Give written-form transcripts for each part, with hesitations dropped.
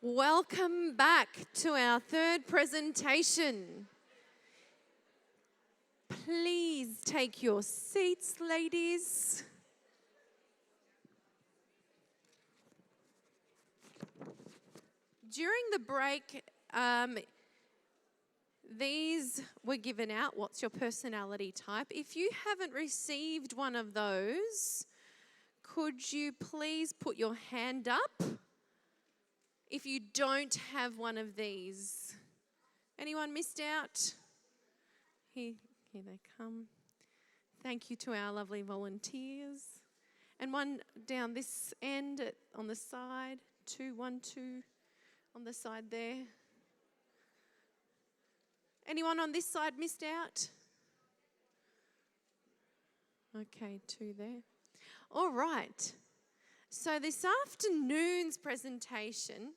Welcome back to our third presentation. Please take your seats, ladies. During the break, these were given out. What's your personality type? If you haven't received one of those, could you please put your hand up if you don't have one of these? Anyone missed out? Here they come. Thank you to our lovely volunteers. And one down this end on the side. 2, 1, 2 on the side there. Anyone on this side missed out? Okay, 2 there. All right. So this afternoon's presentation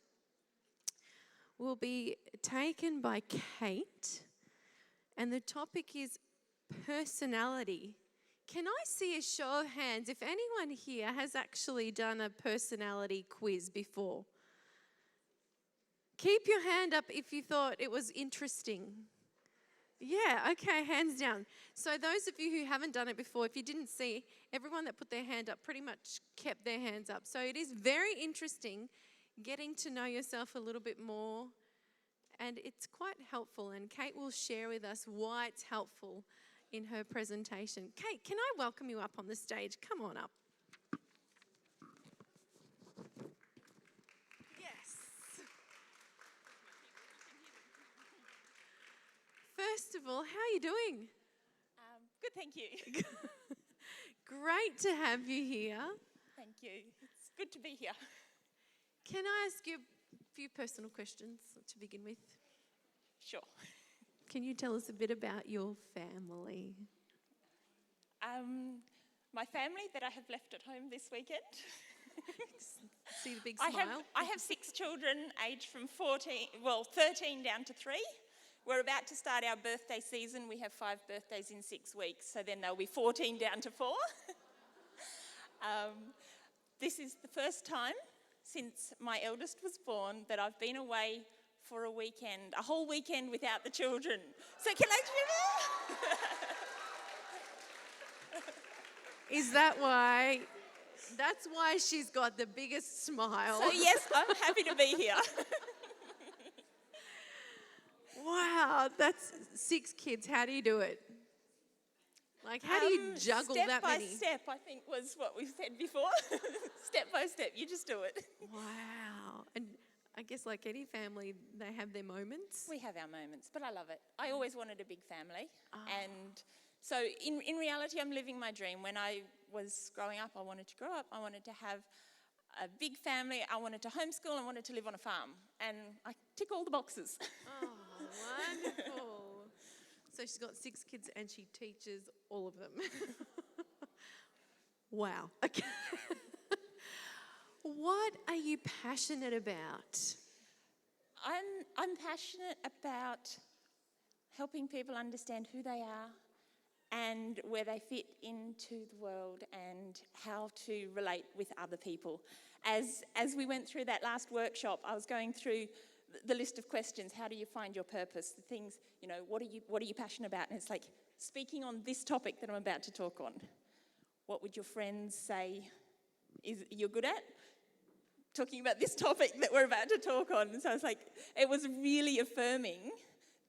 will be taken by Kate, and the topic is personality. Can I see a show of hands if anyone here has actually done a personality quiz before? Keep your hand up if you thought it was interesting. Yeah, okay, hands down. So those of you who haven't done it before, if you didn't see, everyone that put their hand up pretty much kept their hands up. So it is very interesting getting to know yourself a little bit more, and it's quite helpful, and Kate will share with us why it's helpful in her presentation. Kate, can I welcome you up on the stage? Come on up. First of all, how are you doing? Good, thank you. Great to have you here. Thank you. It's good to be here. Can I ask you a few personal questions to begin with? Sure. Can you tell us a bit about your family? My family that I have left at home this weekend. See the big smile? I have 6 children aged from 13 down to 3. We're about to start our birthday season. We have 5 birthdays in 6 weeks, so then there'll be 14 down to 4. This is the first time since my eldest was born that I've been away for a weekend, a whole weekend without the children. So can I do that? Is that why? That's why she's got the biggest smile. So yes, I'm happy to be here. Wow, that's 6 kids. How do you do it? Like, how do you juggle that many? Step by step, I think was what we've said before. Step by step, you just do it. Wow. And I guess like any family, they have their moments. We have our moments, but I love it. I always wanted a big family. And so in reality, I'm living my dream. When I was growing up, I wanted to grow up. I wanted to have a big family. I wanted to homeschool. I wanted to live on a farm. And I tick all the boxes. Oh, wonderful. So she's got 6 kids and she teaches all of them. Wow. Okay. What are you passionate about? I'm passionate about helping people understand who they are and where they fit into the world and how to relate with other people. As we went through that last workshop, I was going through the list of questions. How do you find your purpose? The things, what are you passionate about? And it's like speaking on this topic that I'm about to talk on. What would your friends say you're good at? Talking about this topic that we're about to talk on. And so it's like, it was really affirming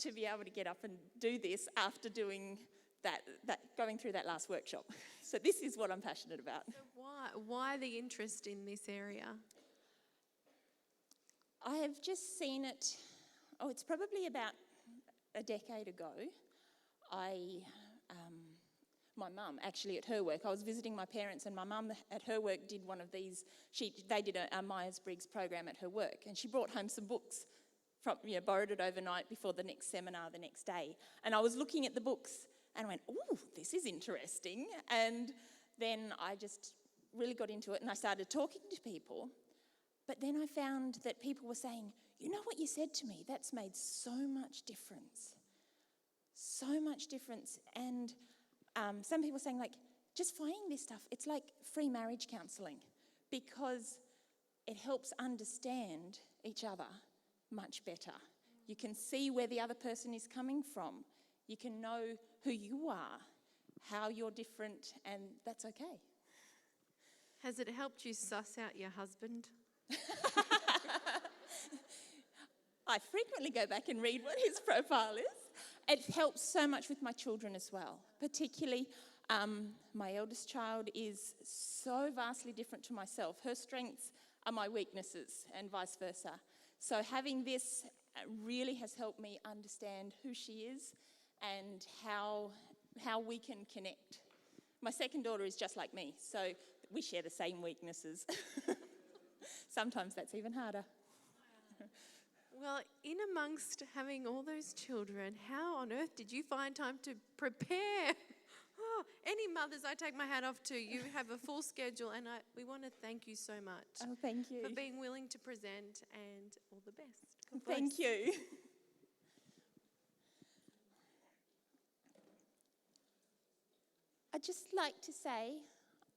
to be able to get up and do this after doing that going through that last workshop. So this is what I'm passionate about. So why the interest in this area? I have just seen it, it's probably about a decade ago. My mum, actually at her work, I was visiting my parents and my mum at her work did one of these, they did a Myers-Briggs program at her work, and she brought home some books, borrowed it overnight before the next seminar the next day. And I was looking at the books and I went, oh, this is interesting. And then I just really got into it and I started talking to people. But then I found that people were saying, you know what you said to me? That's made so much difference. So much difference. And some people saying, like, just finding this stuff, it's like free marriage counselling. Because it helps understand each other much better. You can see where the other person is coming from. You can know who you are, how you're different, and that's okay. Has it helped you suss out your husband? I frequently go back and read what his profile is. It helps so much with my children as well. Particularly, my eldest child is so vastly different to myself. Her strengths are my weaknesses and vice versa. So having this really has helped me understand who she is and how we can connect. My second daughter is just like me, so we share the same weaknesses. Sometimes that's even harder. Well, in amongst having all those children, how on earth did you find time to prepare? Oh, any mothers, I take my hat off to. You have a full schedule, and we want to thank you so much. Oh, thank you. For being willing to present, and all the best. God Thank bless. you. I'd just like to say,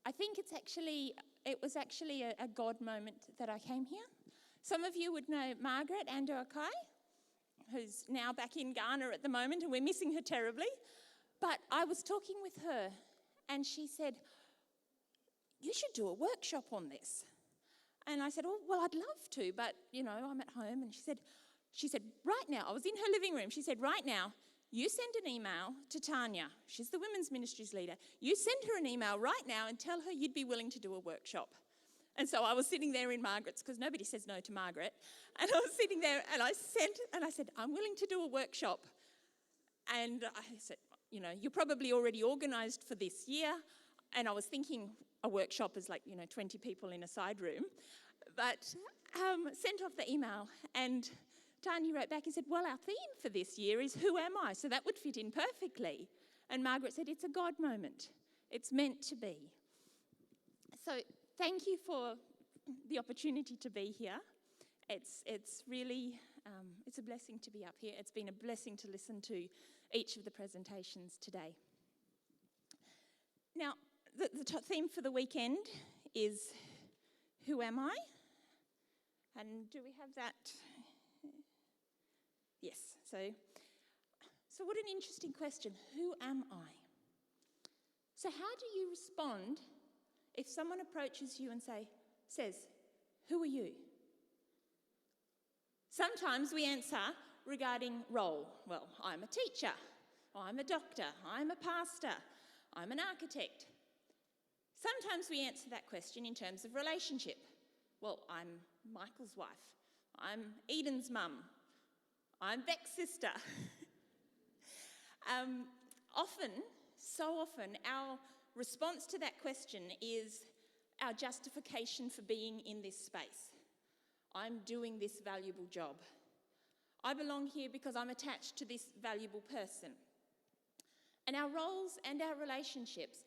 I think it was actually a God moment that I came here. Some of you would know Margaret Ando-Akai, who's now back in Ghana at the moment, and we're missing her terribly. But I was talking with her, and she said, "You should do a workshop on this." And I said, "Oh, well, I'd love to, but, I'm at home." And she said, "Right now," I was in her living room, she said, "Right now, you send an email to Tanya. She's the women's ministries leader. You send her an email right now and tell her you'd be willing to do a workshop." And so I was sitting there in Margaret's, because nobody says no to Margaret. And I was sitting there and I said, "I'm willing to do a workshop." And I said, "You're probably already organised for this year." And I was thinking a workshop is 20 people in a side room. But sent off the email, and Tanya wrote back and said, "Well, our theme for this year is Who Am I?" So that would fit in perfectly. And Margaret said, "It's a God moment. It's meant to be." So thank you for the opportunity to be here. It's really, it's a blessing to be up here. It's been a blessing to listen to each of the presentations today. Now, the theme for the weekend is Who Am I? And do we have that? Yes. So what an interesting question. Who am I? So how do you respond if someone approaches you and says, "Who are you?" Sometimes we answer regarding role. Well, I'm a teacher, I'm a doctor, I'm a pastor, I'm an architect. Sometimes we answer that question in terms of relationship. Well, I'm Michael's wife, I'm Eden's mum, I'm Beck's sister. So often, our response to that question is our justification for being in this space. I'm doing this valuable job. I belong here because I'm attached to this valuable person. And our roles and our relationships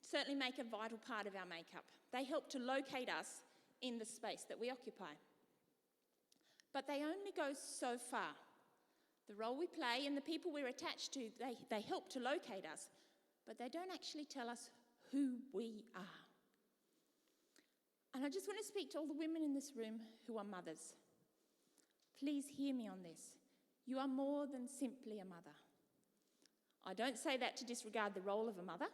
certainly make a vital part of our makeup. They help to locate us in the space that we occupy. But they only go so far. The role we play and the people we're attached to, they help to locate us, but they don't actually tell us who we are. And I just want to speak to all the women in this room who are mothers. Please hear me on this. You are more than simply a mother. I don't say that to disregard the role of a mother.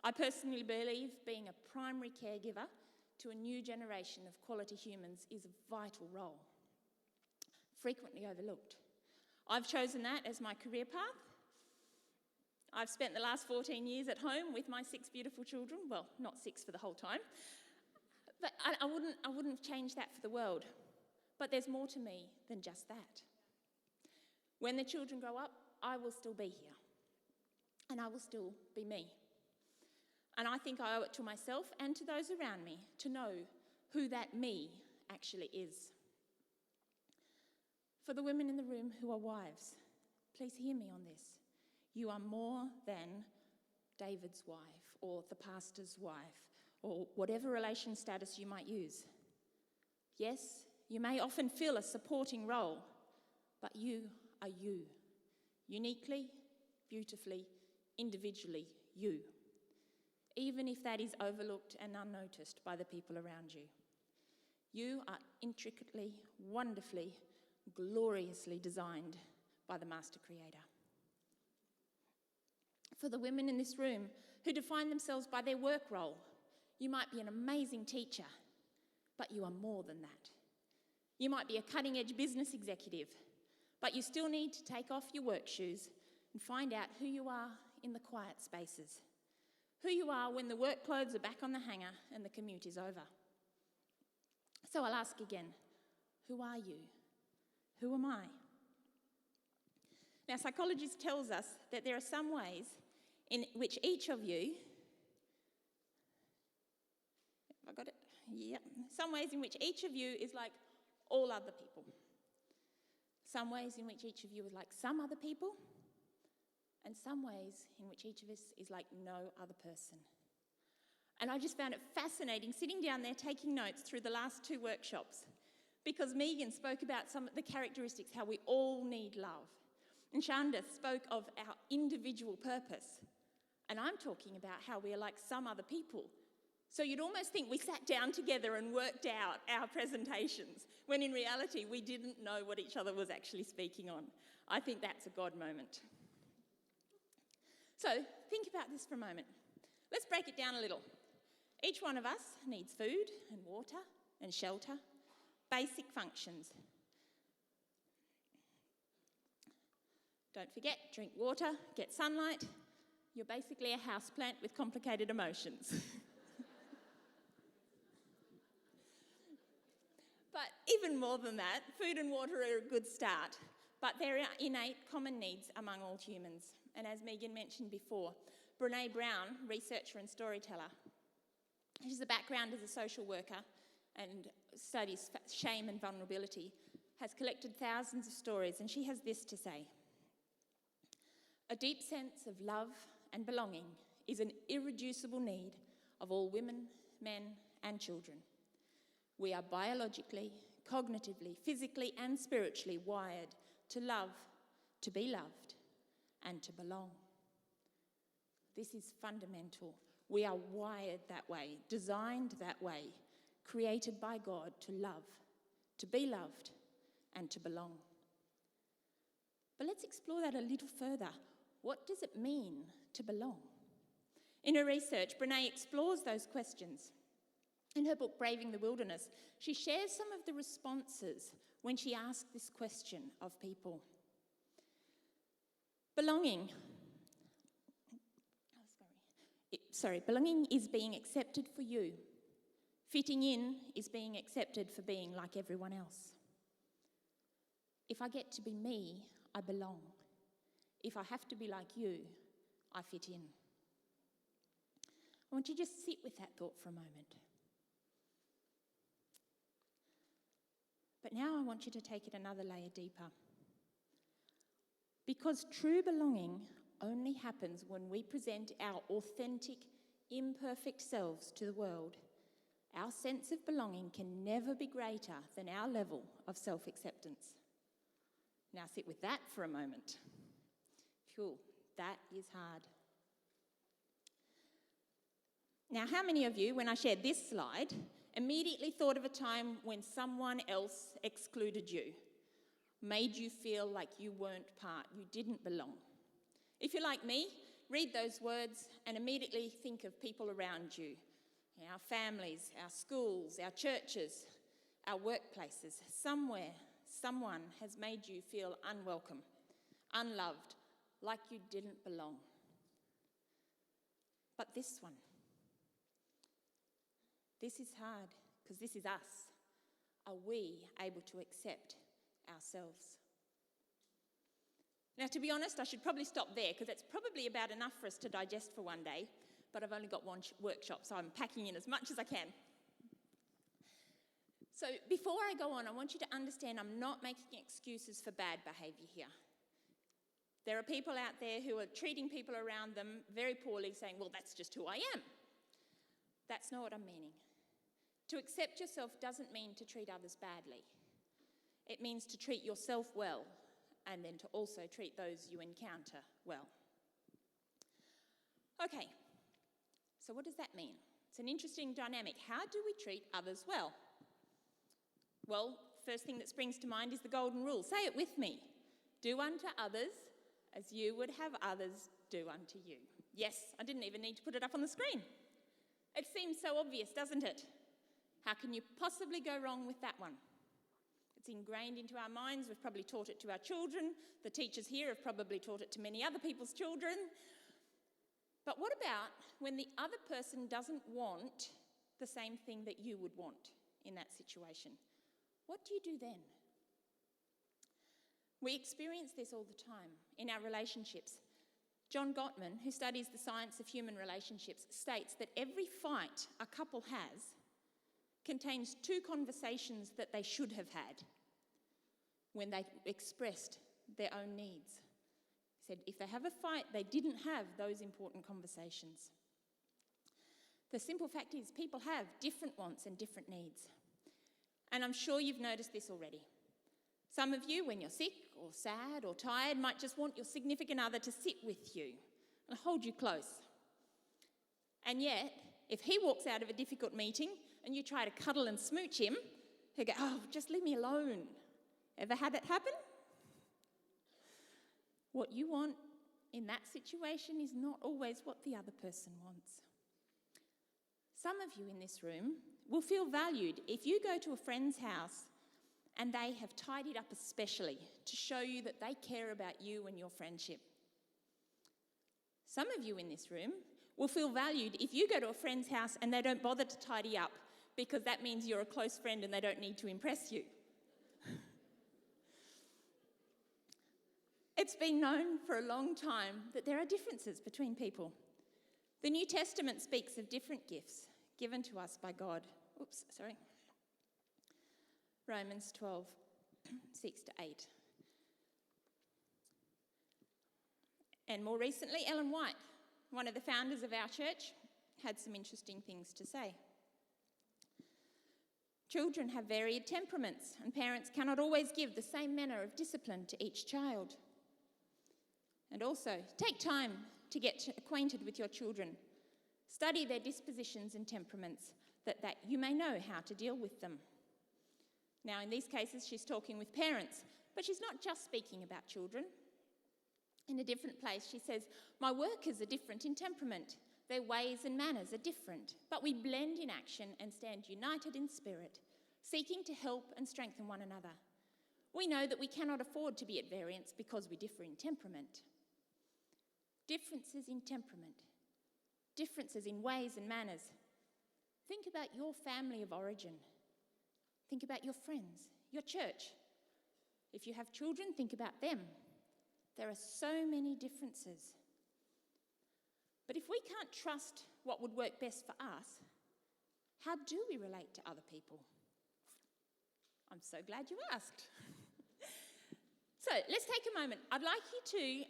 I personally believe being a primary caregiver to a new generation of quality humans is a vital role, frequently overlooked. I've chosen that as my career path. I've spent the last 14 years at home with my 6 beautiful children. Well, not 6 for the whole time. But I wouldn't change that for the world. But there's more to me than just that. When the children grow up, I will still be here. And I will still be me. And I think I owe it to myself and to those around me to know who that me actually is. For the women in the room who are wives, please hear me on this. You are more than David's wife or the pastor's wife or whatever relation status you might use. Yes, you may often fill a supporting role, but you are you. Uniquely, beautifully, individually, you. Even if that is overlooked and unnoticed by the people around you. You are intricately, wonderfully, gloriously designed by the Master Creator. For the women in this room who define themselves by their work role, you might be an amazing teacher, but you are more than that. You might be a cutting-edge business executive, but you still need to take off your work shoes and find out who you are in the quiet spaces, who you are when the work clothes are back on the hanger and the commute is over. So I'll ask again, who are you? Who am I? Now, psychology tells us that there are some ways in which each of you, have I got it? Yep. Some ways in which each of you is like all other people. Some ways in which each of you is like some other people, and some ways in which each of us is like no other person. And I just found it fascinating sitting down there taking notes through the last 2 workshops, because Megan spoke about some of the characteristics, how we all need love. And Shanda spoke of our individual purpose. And I'm talking about how we are like some other people. So you'd almost think we sat down together and worked out our presentations, when in reality we didn't know what each other was actually speaking on. I think that's a God moment. So think about this for a moment. Let's break it down a little. Each one of us needs food and water and shelter, basic functions. Don't forget, drink water, get sunlight. You're basically a houseplant with complicated emotions. But even more than that, food and water are a good start. But there are innate common needs among all humans. And as Megan mentioned before, Brené Brown, researcher and storyteller, she has a background as a social worker and studies shame and vulnerability, has collected thousands of stories, and she has this to say: a deep sense of love and belonging is an irreducible need of all women, men, and children. We are biologically, cognitively, physically, and spiritually wired to love, to be loved, and to belong. This is fundamental. We are wired that way, designed that way, created by God to love, to be loved, and to belong. But let's explore that a little further. What does it mean to belong? In her research, Brené explores those questions. In her book, Braving the Wilderness, she shares some of the responses when she asked this question of people. Belonging is being accepted for you. Fitting in is being accepted for being like everyone else. If I get to be me, I belong. If I have to be like you, I fit in. I want you to just sit with that thought for a moment. But now I want you to take it another layer deeper. Because true belonging only happens when we present our authentic, imperfect selves to the world. Our sense of belonging can never be greater than our level of self-acceptance. Now sit with that for a moment. Phew, that is hard. Now, how many of you, when I shared this slide, immediately thought of a time when someone else excluded you, made you feel like you weren't part, you didn't belong? If you're like me, read those words and immediately think of people around you, our families, our schools, our churches, our workplaces. Somewhere, someone has made you feel unwelcome, unloved, like you didn't belong. But this one, this is hard because this is us. Are we able to accept ourselves? Now, to be honest, I should probably stop there because it's probably about enough for us to digest for one day, but I've only got one workshop, so I'm packing in as much as I can. So before I go on, I want you to understand I'm not making excuses for bad behaviour here. There are people out there who are treating people around them very poorly, saying, well, that's just who I am. That's not what I'm meaning. To accept yourself doesn't mean to treat others badly. It means to treat yourself well, and then to also treat those you encounter well. Okay, so what does that mean? It's an interesting dynamic. How do we treat others well? Well, first thing that springs to mind is the golden rule. Say it with me. Do unto others as you would have others do unto you. Yes, I didn't even need to put it up on the screen. It seems so obvious, doesn't it? How can you possibly go wrong with that one? It's ingrained into our minds. We've probably taught it to our children. The teachers here have probably taught it to many other people's children. But what about when the other person doesn't want the same thing that you would want in that situation? What do you do then? We experience this all the time in our relationships. John Gottman, who studies the science of human relationships, states that every fight a couple has contains 2 conversations that they should have had when they expressed their own needs. He said if they have a fight, they didn't have those important conversations. The simple fact is people have different wants and different needs. And I'm sure you've noticed this already. Some of you, when you're sick or sad or tired, might just want your significant other to sit with you and hold you close. And yet, if he walks out of a difficult meeting and you try to cuddle and smooch him, he'll go, "Oh, just leave me alone." Ever had it happen? What you want in that situation is not always what the other person wants. Some of you in this room will feel valued if you go to a friend's house and they have tidied up especially to show you that they care about you and your friendship. Some of you in this room will feel valued if you go to a friend's house and they don't bother to tidy up because that means you're a close friend and they don't need to impress you. It's been known for a long time that there are differences between people. The New Testament speaks of different gifts given to us by God. Romans 12, 6 to 8. And more recently, Ellen White, one of the founders of our church, had some interesting things to say. Children have varied temperaments, and parents cannot always give the same manner of discipline to each child. And also, take time to get acquainted with your children. Study their dispositions and temperaments, that you may know how to deal with them. Now, in these cases, she's talking with parents, but she's not just speaking about children. In a different place, she says, "My workers are different in temperament. Their ways and manners are different, but we blend in action and stand united in spirit, seeking to help and strengthen one another. We know that we cannot afford to be at variance because we differ in temperament." Differences in temperament, differences in ways and manners. Think about your family of origin. Think about your friends, your church. If you have children, think about them. There are so many differences. But if we can't trust what would work best for us, how do we relate to other people? I'm so glad you asked. So let's take a moment. I'd like you to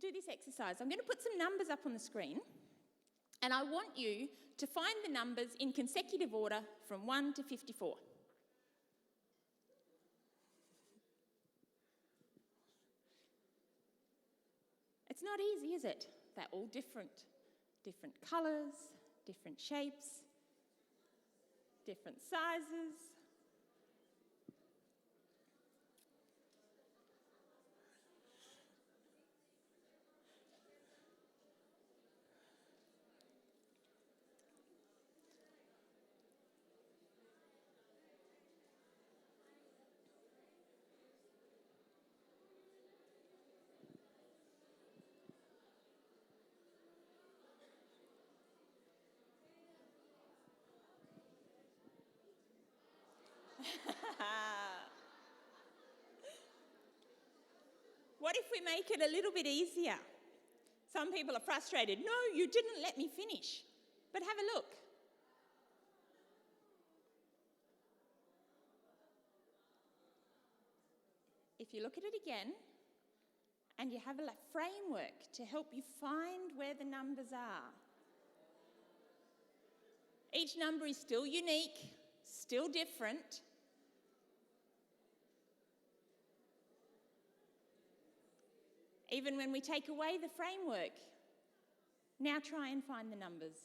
do this exercise. I'm going to put some numbers up on the screen, and I want you to find the numbers in consecutive order from 1 to 54. It's not easy, is it? They're all different. Different colours, different shapes, different sizes. What if we make it a little bit easier? Some people are frustrated. "No, you didn't let me finish." But have a look. If you look at it again, and you have a framework to help you find where the numbers are. Each number is still unique, still different. Even when we take away the framework, now try and find the numbers.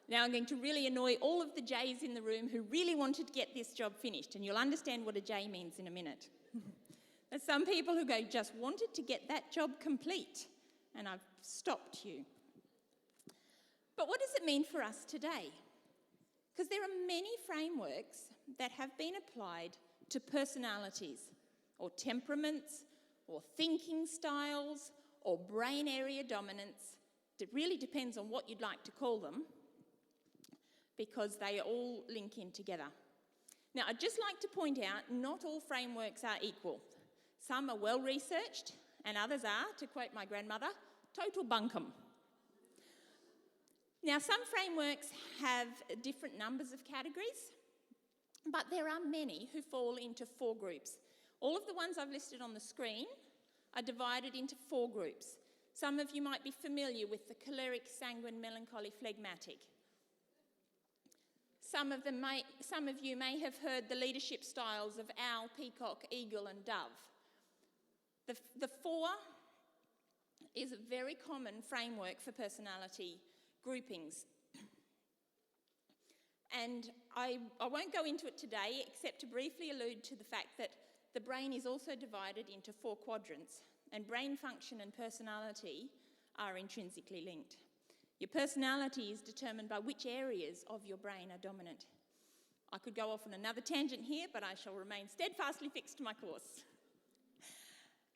Now I'm going to really annoy all of the J's in the room who really wanted to get this job finished, and you'll understand what a J means in a minute. There's some people who go, just wanted to get that job complete, and I've stopped you. But what does it mean for us today? Because there are many frameworks that have been applied to personalities, or temperaments, or thinking styles, or brain area dominance. It really depends on what you'd like to call them, because they all link in together. Now, I'd just like to point out, not all frameworks are equal. Some are well researched, and others are, to quote my grandmother, total bunkum. Now, some frameworks have different numbers of categories, but there are many who fall into 4 groups. All of the ones I've listed on the screen are divided into 4 groups. Some of you might be familiar with the choleric, sanguine, melancholy, phlegmatic. Some of you may have heard the leadership styles of owl, peacock, eagle and dove. The 4 is a very common framework for personality groupings. And I won't go into it today except to briefly allude to the fact that the brain is also divided into 4 quadrants, and brain function and personality are intrinsically linked. Your personality is determined by which areas of your brain are dominant. I could go off on another tangent here, but I shall remain steadfastly fixed to my course.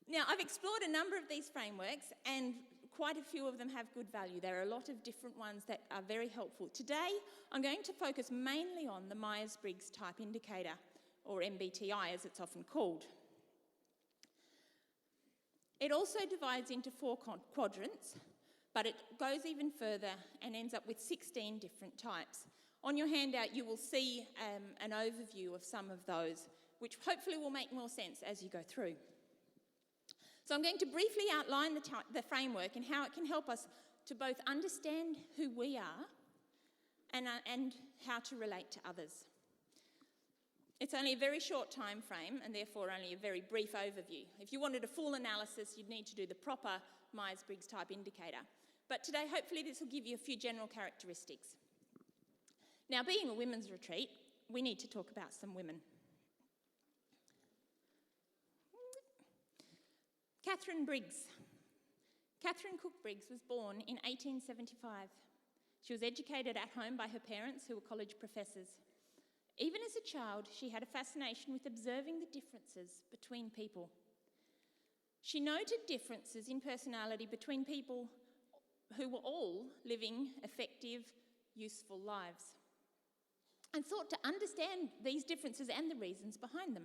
Now, I've explored a number of these frameworks, and quite a few of them have good value. There are a lot of different ones that are very helpful. Today, I'm going to focus mainly on the Myers-Briggs Type Indicator, or MBTI as it's often called. It also divides into 4 quadrants, but it goes even further and ends up with 16 different types. On your handout, you will see an overview of some of those, which hopefully will make more sense as you go through. So I'm going to briefly outline the framework and how it can help us to both understand who we are and how to relate to others. It's only a very short time frame and therefore only a very brief overview. If you wanted a full analysis, you'd need to do the proper Myers-Briggs Type Indicator. But today, hopefully, this will give you a few general characteristics. Now, being a women's retreat, we need to talk about some women. Catherine Briggs. Catherine Cook Briggs was born in 1875. She was educated at home by her parents, who were college professors. Even as a child, she had a fascination with observing the differences between people. She noted differences in personality between people who were all living effective, useful lives, and sought to understand these differences and the reasons behind them.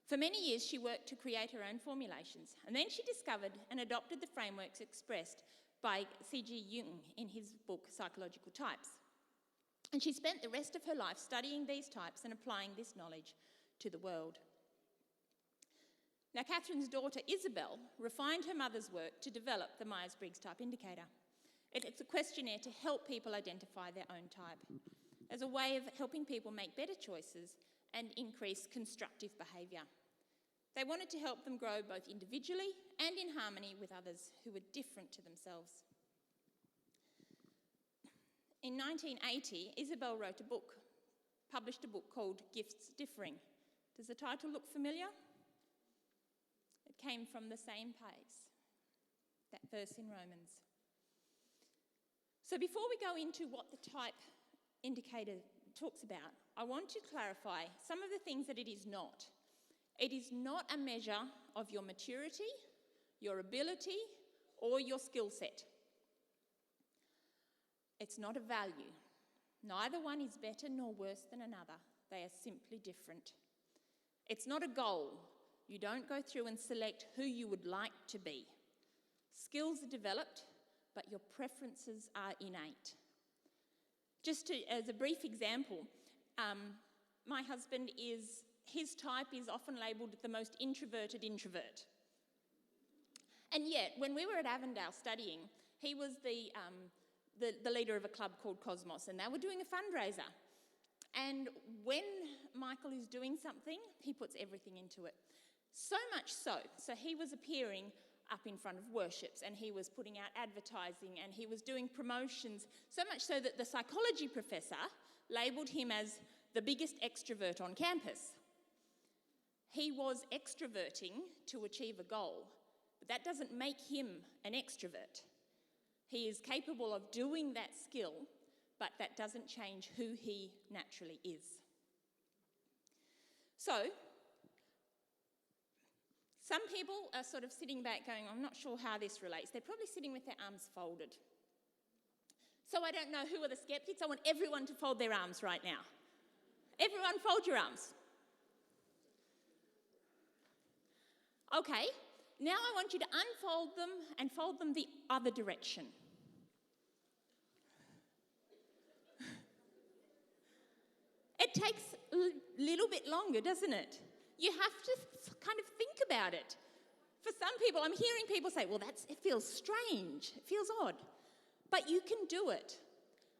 For many years, she worked to create her own formulations, and then she discovered and adopted the frameworks expressed by C.G. Jung in his book, Psychological Types. And she spent the rest of her life studying these types and applying this knowledge to the world. Now, Catherine's daughter, Isabel, refined her mother's work to develop the Myers-Briggs Type Indicator. It's a questionnaire to help people identify their own type, as a way of helping people make better choices and increase constructive behaviour. They wanted to help them grow both individually and in harmony with others who were different to themselves. In 1980, Isabel published a book called Gifts Differing. Does the title look familiar? It came from the same place, that verse in Romans. So before we go into what the type indicator talks about, I want to clarify some of the things that it is not. It is not a measure of your maturity, your ability, or your skill set. It's not a value. Neither one is better nor worse than another. They are simply different. It's not a goal. You don't go through and select who you would like to be. Skills are developed, but your preferences are innate. Just as a brief example, my husband his type is often labelled the most introverted introvert. And yet, when we were at Avondale studying, he was the leader of a club called Cosmos, and they were doing a fundraiser. And when Michael is doing something, he puts everything into it. So much so he was appearing up in front of worships, and he was putting out advertising, and he was doing promotions, so much so that the psychology professor labelled him as the biggest extrovert on campus. He was extroverting to achieve a goal, but that doesn't make him an extrovert. He is capable of doing that skill, but that doesn't change who he naturally is. So, some people are sort of sitting back going, I'm not sure how this relates. They're probably sitting with their arms folded. So I don't know who are the skeptics. I want everyone to fold their arms right now. Everyone fold your arms. Okay, now I want you to unfold them and fold them the other direction. It takes a little bit longer, doesn't it? You have to kind of think about it. For some people, I'm hearing people say, well, it feels strange, it feels odd. But you can do it.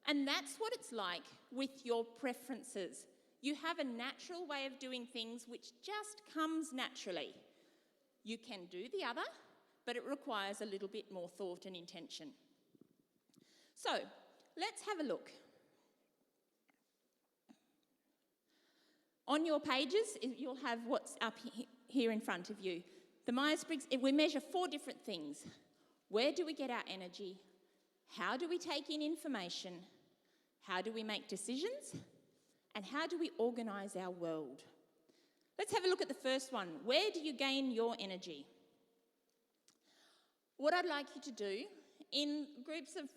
And that's what it's like with your preferences. You have a natural way of doing things which just comes naturally. You can do the other, but it requires a little bit more thought and intention. So, let's have a look. On your pages, you'll have what's up here in front of you. The Myers-Briggs, we measure 4 different things. Where do we get our energy? How do we take in information? How do we make decisions? And how do we organise our world? Let's have a look at the first one. Where do you gain your energy? What I'd like you to do, in groups of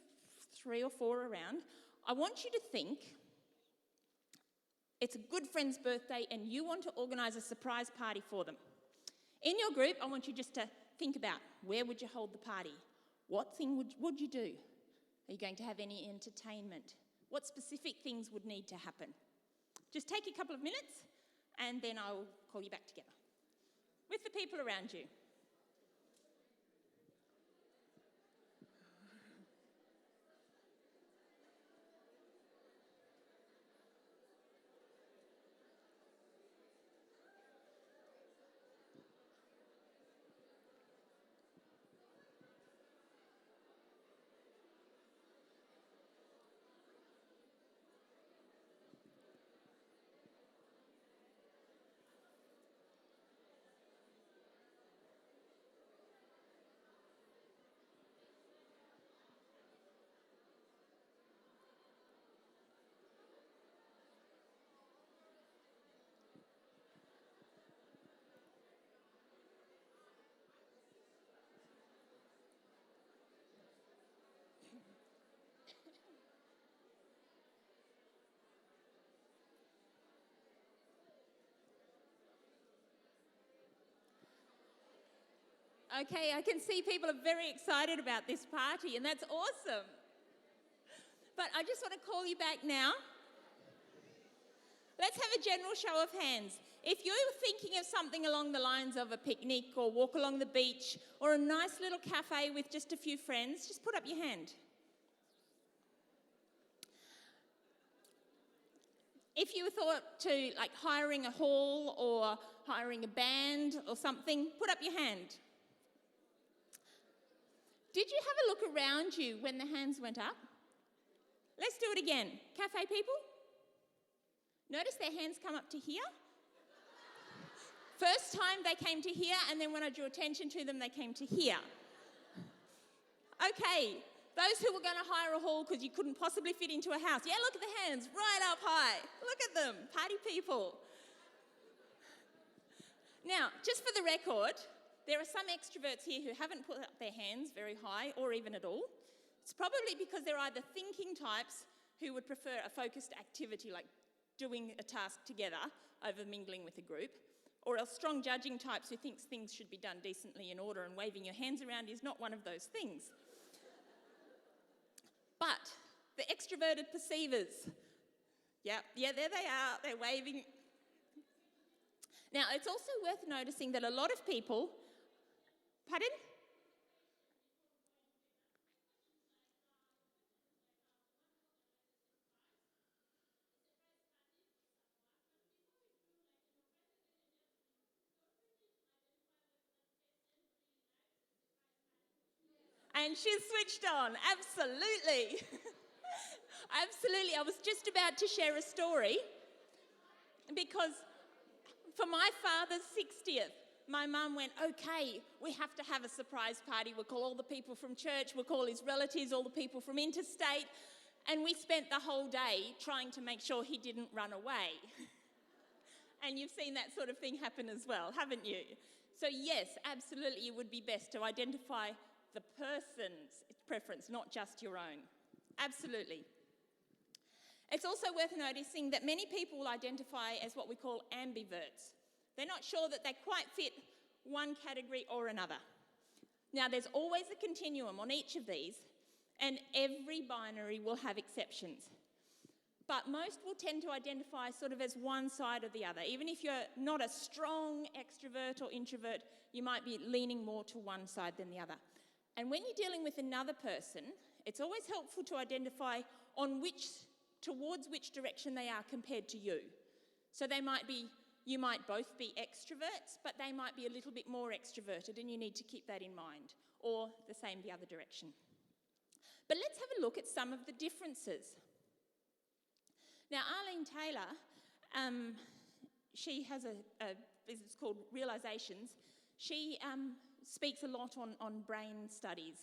3 or 4 around, I want you to think it's a good friend's birthday and you want to organise a surprise party for them. In your group, I want you just to think about where would you hold the party? What thing would you do? Are you going to have any entertainment? What specific things would need to happen? Just take a couple of minutes and then I'll call you back together with the people around you. Okay, I can see people are very excited about this party, and that's awesome. But I just want to call you back now. Let's have a general show of hands. If you're thinking of something along the lines of a picnic or walk along the beach or a nice little cafe with just a few friends, just put up your hand. If you thought to like hiring a hall or hiring a band or something, put up your hand. Did you have a look around you when the hands went up? Let's do it again. Cafe people? Notice their hands come up to here. First time they came to here, and then when I drew attention to them, they came to here. Okay, those who were going to hire a hall because you couldn't possibly fit into a house. Yeah, look at the hands, right up high. Look at them, party people. Now, just for the record, there are some extroverts here who haven't put up their hands very high or even at all. It's probably because they're either thinking types who would prefer a focused activity like doing a task together over mingling with a group, or else strong judging types who thinks things should be done decently in order and waving your hands around is not one of those things. But the extroverted perceivers, yeah, there they are, they're waving. Now, it's also worth noticing that a lot of people, pardon? And she's switched on, absolutely. Absolutely. I was just about to share a story because for my father's 60th, my mum went, okay, we have to have a surprise party. We'll call all the people from church, we'll call his relatives, all the people from interstate. And we spent the whole day trying to make sure he didn't run away. And you've seen that sort of thing happen as well, haven't you? So yes, absolutely, it would be best to identify the person's preference, not just your own. Absolutely. It's also worth noticing that many people will identify as what we call ambiverts. They're not sure that they quite fit one category or another. Now, there's always a continuum on each of these, and every binary will have exceptions. But most will tend to identify sort of as one side or the other. Even if you're not a strong extrovert or introvert, you might be leaning more to one side than the other. And when you're dealing with another person, it's always helpful to identify towards which direction they are compared to you. So you might both be extroverts, but they might be a little bit more extroverted, and you need to keep that in mind, or the same the other direction. But let's have a look at some of the differences. Now, Arlene Taylor, she has a business called Realizations. She speaks a lot on brain studies,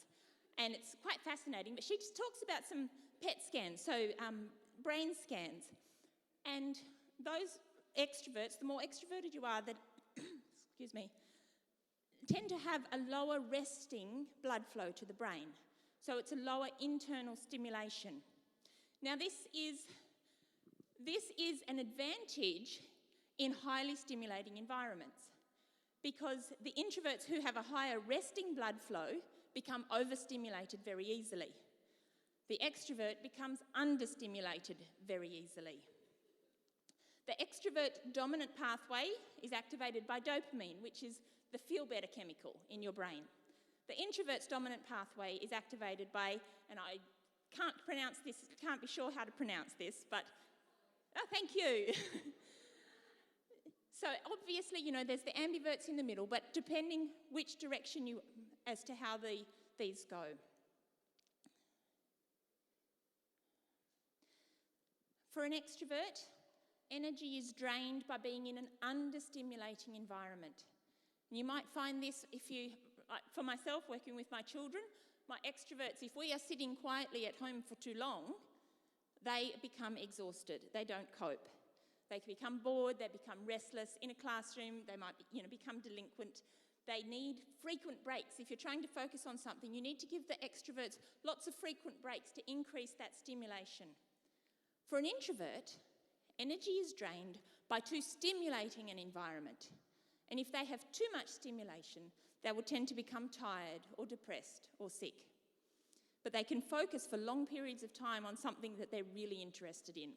and it's quite fascinating, but she just talks about some PET scans, so brain scans. And those extroverts, the more extroverted you are, that excuse me, tend to have a lower resting blood flow to the brain. So it's a lower internal stimulation. Now, this is an advantage in highly stimulating environments because the introverts who have a higher resting blood flow become overstimulated very easily. The extrovert becomes understimulated very easily. The extrovert dominant pathway is activated by dopamine, which is the feel-better chemical in your brain. The introvert's dominant pathway is activated by, and I can't be sure how to pronounce this, but thank you. So obviously, there's the ambiverts in the middle, but depending which direction as to how these go. For an extrovert, energy is drained by being in an understimulating environment. And you might find this for myself, working with my children, my extroverts, if we are sitting quietly at home for too long, they become exhausted. They don't cope. They can become bored. They become restless. In a classroom, they might become delinquent. They need frequent breaks. If you're trying to focus on something, you need to give the extroverts lots of frequent breaks to increase that stimulation. For an introvert, energy is drained by too stimulating an environment. And if they have too much stimulation, they will tend to become tired or depressed or sick. But they can focus for long periods of time on something that they're really interested in.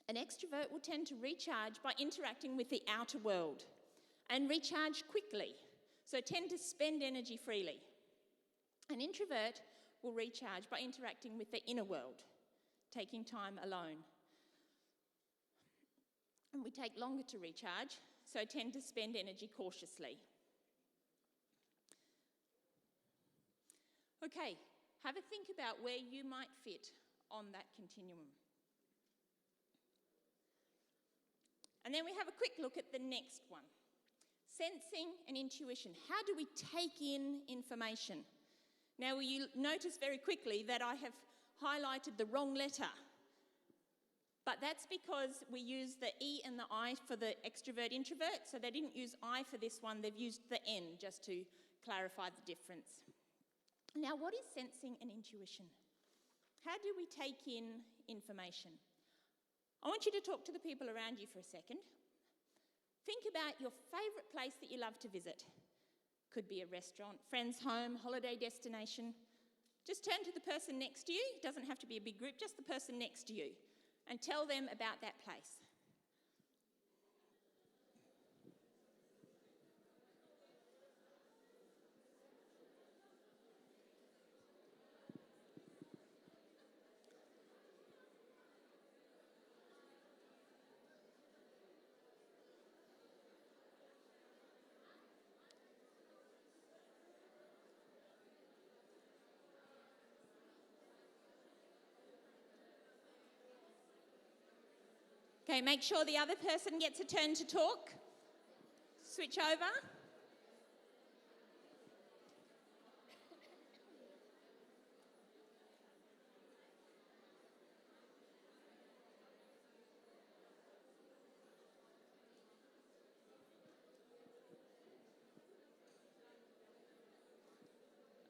An extrovert will tend to recharge by interacting with the outer world and recharge quickly, so tend to spend energy freely. An introvert will recharge by interacting with the inner world, taking time alone. And we take longer to recharge, so tend to spend energy cautiously. Okay, have a think about where you might fit on that continuum. And then we have a quick look at the next one. Sensing and intuition. How do we take in information? Now, you notice very quickly that I have highlighted the wrong letter. But that's because we use the E and the I for the extrovert-introvert, so they didn't use I for this one, they've used the N just to clarify the difference. Now, what is sensing and intuition? How do we take in information? I want you to talk to the people around you for a second. Think about your favourite place that you love to visit. Could be a restaurant, friend's home, holiday destination. Just turn to the person next to you. It doesn't have to be a big group, just the person next to you. And tell them about that place. Okay, make sure the other person gets a turn to talk. Switch over.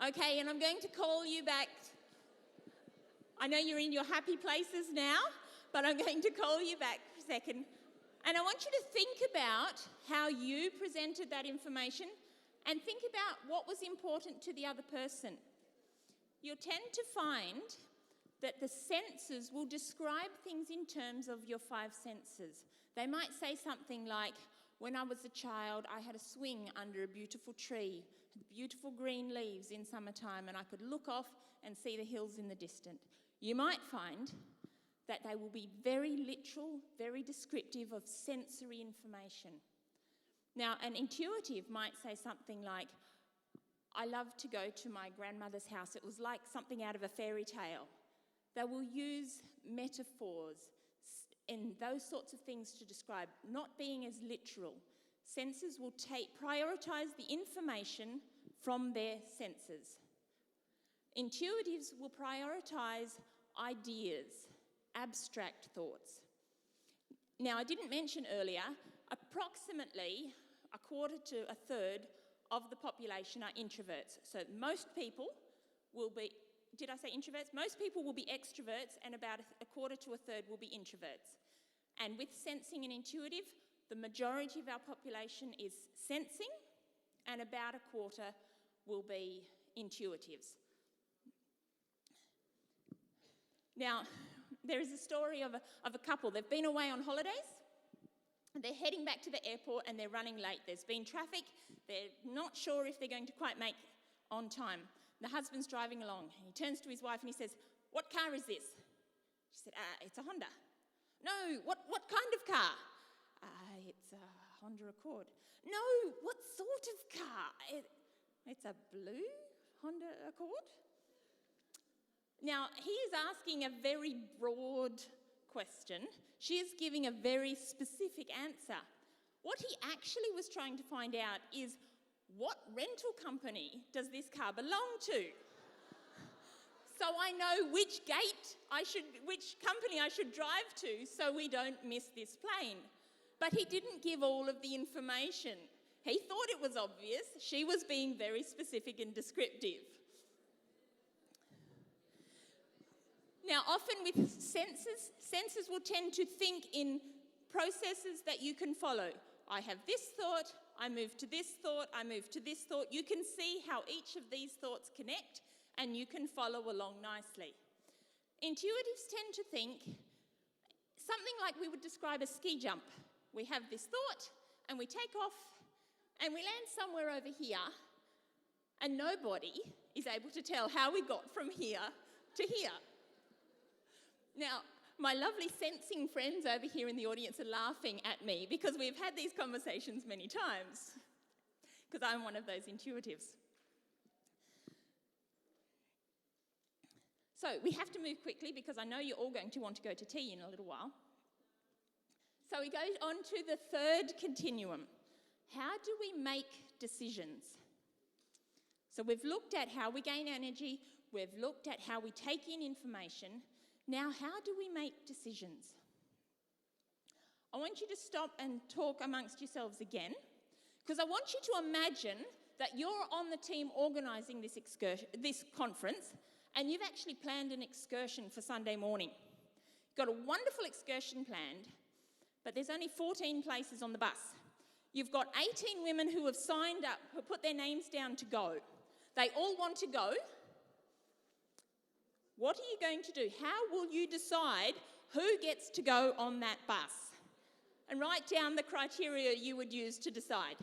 Okay, and I'm going to call you back. I know you're in your happy places now, but I'm going to call you back for a second. And I want you to think about how you presented that information and think about what was important to the other person. You'll tend to find that the senses will describe things in terms of your 5 senses. They might say something like, when I was a child, I had a swing under a beautiful tree, beautiful green leaves in summertime, and I could look off and see the hills in the distance. You might find that they will be very literal, very descriptive of sensory information. Now, an intuitive might say something like, I loved to go to my grandmother's house. It was like something out of a fairy tale. They will use metaphors and those sorts of things to describe, not being as literal. Senses will prioritise the information from their senses. Intuitives will prioritise ideas, abstract thoughts. Now, I didn't mention earlier, approximately a quarter to a third of the population are introverts. So most people will be, did I say introverts? Most people will be extroverts, and about a quarter to a third will be introverts. And with sensing and intuitive, the majority of our population is sensing, and about a quarter will be intuitives. Now, there is a story of a couple. They've been away on holidays. They're heading back to the airport and they're running late. There's been traffic. They're not sure if they're going to quite make on time. The husband's driving along. He turns to his wife and he says, "What car is this?" She said, "It's a Honda." "No, what kind of car?" "It's a Honda Accord." "No, what sort of car?" It's a blue Honda Accord." Now, he is asking a very broad question. She is giving a very specific answer. What he actually was trying to find out is, what rental company does this car belong to? So I know which company I should drive to so we don't miss this plane. But he didn't give all of the information. He thought it was obvious. She was being very specific and descriptive. Now, often with senses will tend to think in processes that you can follow. I have this thought, I move to this thought, I move to this thought. You can see how each of these thoughts connect, and you can follow along nicely. Intuitives tend to think something like we would describe a ski jump. We have this thought, and we take off, and we land somewhere over here, and nobody is able to tell how we got from here to here. Now, my lovely sensing friends over here in the audience are laughing at me because we've had these conversations many times, because I'm one of those intuitives. So we have to move quickly because I know you're all going to want to go to tea in a little while. So we go on to the third continuum. How do we make decisions? So we've looked at how we gain energy, we've looked at how we take in information. Now, how do we make decisions? I want you to stop and talk amongst yourselves again, because I want you to imagine that you're on the team organising this conference, and you've actually planned an excursion for Sunday morning. You've got a wonderful excursion planned, but there's only 14 places on the bus. You've got 18 women who have signed up, who put their names down to go. They all want to go. What are you going to do? How will you decide who gets to go on that bus? And write down the criteria you would use to decide.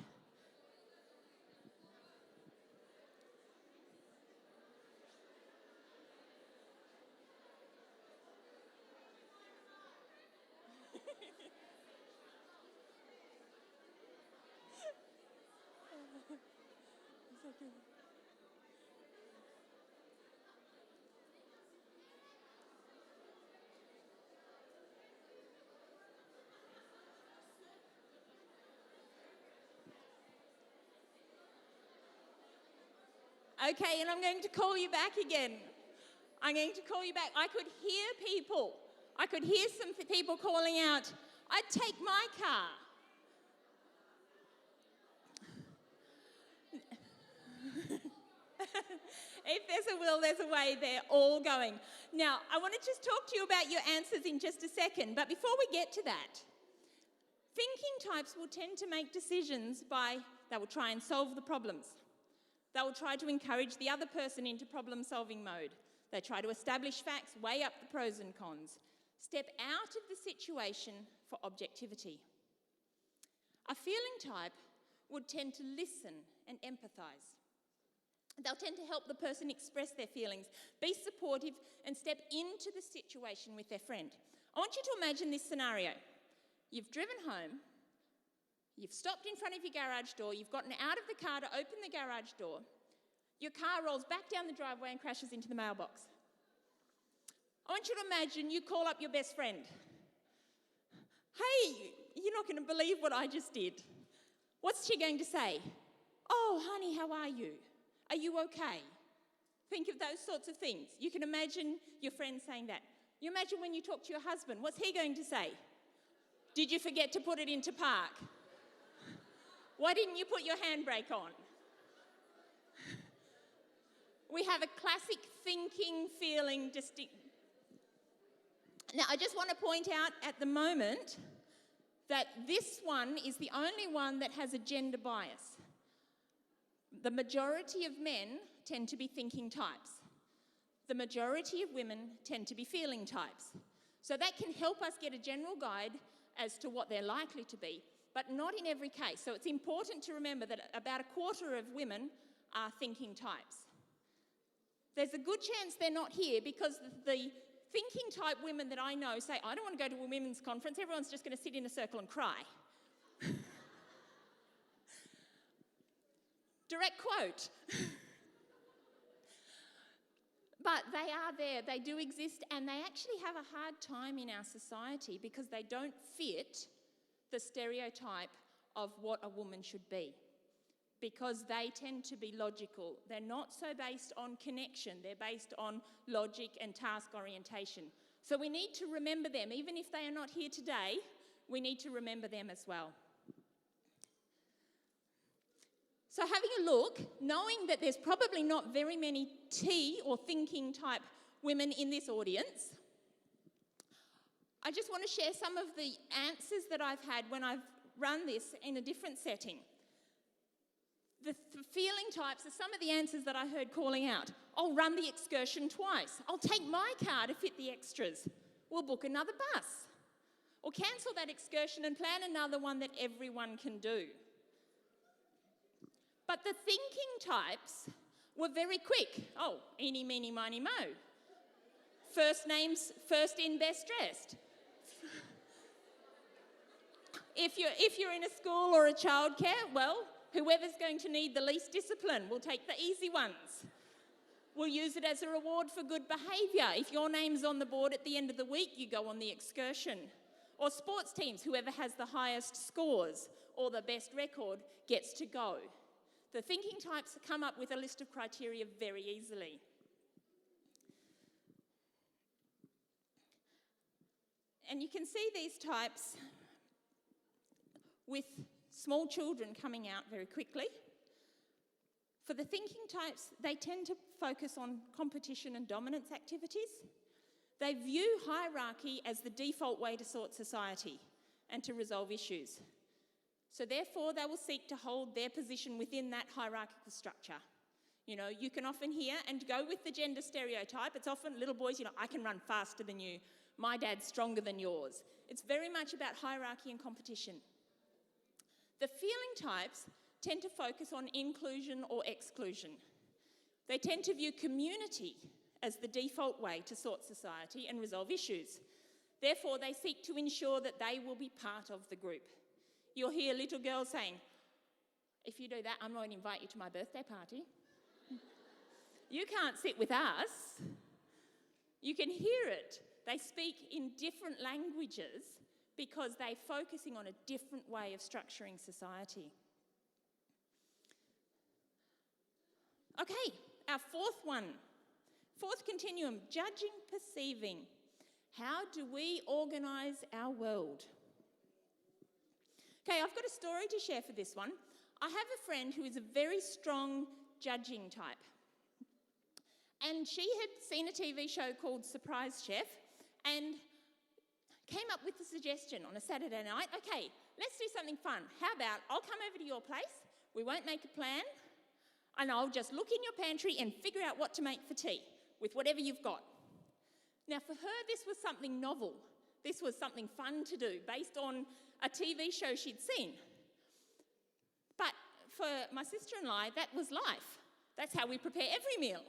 Okay, and I'm going to call you back again. I'm going to call you back. I could hear people. I could hear some people calling out, I'd take my car. If there's a will, there's a way. They're all going. Now, I want to just talk to you about your answers in just a second. But before we get to that, thinking types will tend to make decisions they will try and solve the problems. They will try to encourage the other person into problem-solving mode. They try to establish facts, weigh up the pros and cons, step out of the situation for objectivity. A feeling type would tend to listen and empathise. They'll tend to help the person express their feelings, be supportive, and step into the situation with their friend. I want you to imagine this scenario. You've driven home, you've stopped in front of your garage door, you've gotten out of the car to open the garage door, your car rolls back down the driveway and crashes into the mailbox. I want you to imagine you call up your best friend. Hey, you're not going to believe what I just did. What's she going to say? Oh, honey, how are you? Are you okay? Think of those sorts of things. You can imagine your friend saying that. You imagine when you talk to your husband, what's he going to say? Did you forget to put it into park? Why didn't you put your handbrake on? We have a classic thinking, feeling distinct. Now, I just want to point out at the moment that this one is the only one that has a gender bias. The majority of men tend to be thinking types. The majority of women tend to be feeling types. So that can help us get a general guide as to what they're likely to be, but not in every case. So it's important to remember that about a quarter of women are thinking types. There's a good chance they're not here because the thinking type women that I know say, I don't want to go to a women's conference, everyone's just going to sit in a circle and cry. Direct quote. But they are there, they do exist, and they actually have a hard time in our society because they don't fit the stereotype of what a woman should be. Because they tend to be logical. They're not so based on connection, they're based on logic and task orientation. So we need to remember them. Even if they are not here today, we need to remember them as well. So having a look, knowing that there's probably not very many T or thinking type women in this audience, I just want to share some of the answers that I've had when I've run this in a different setting. The feeling types are some of the answers that I heard calling out. I'll run the excursion twice. I'll take my car to fit the extras. We'll book another bus. Or cancel that excursion and plan another one that everyone can do. But the thinking types were very quick. Oh, eeny, meeny, miny, mo. First names, first in, best dressed. If you're in a school or a childcare, well, whoever's going to need the least discipline will take the easy ones. We'll use it as a reward for good behaviour. If your name's on the board at the end of the week, you go on the excursion. Or sports teams, whoever has the highest scores or the best record gets to go. The thinking types come up with a list of criteria very easily. And you can see these types with small children coming out very quickly. For the thinking types, they tend to focus on competition and dominance activities. They view hierarchy as the default way to sort society and to resolve issues. So therefore, they will seek to hold their position within that hierarchical structure. You know, you can often hear, and go with the gender stereotype, it's often little boys, I can run faster than you. My dad's stronger than yours. It's very much about hierarchy and competition. The feeling types tend to focus on inclusion or exclusion. They tend to view community as the default way to sort society and resolve issues. Therefore, they seek to ensure that they will be part of the group. You'll hear little girls saying, if you do that, I won't invite you to my birthday party. You can't sit with us. You can hear it. They speak in different languages because they're focusing on a different way of structuring society. Okay, our fourth continuum, judging, perceiving. How do we organise our world? Okay, I've got a story to share for this one. I have a friend who is a very strong judging type. And she had seen a TV show called Surprise Chef and came up with the suggestion on a Saturday night, okay, let's do something fun. How about I'll come over to your place, we won't make a plan, and I'll just look in your pantry and figure out what to make for tea with whatever you've got. Now, for her, this was something novel. This was something fun to do based on a TV show she'd seen. But for my sister and I, that was life. That's how we prepare every meal.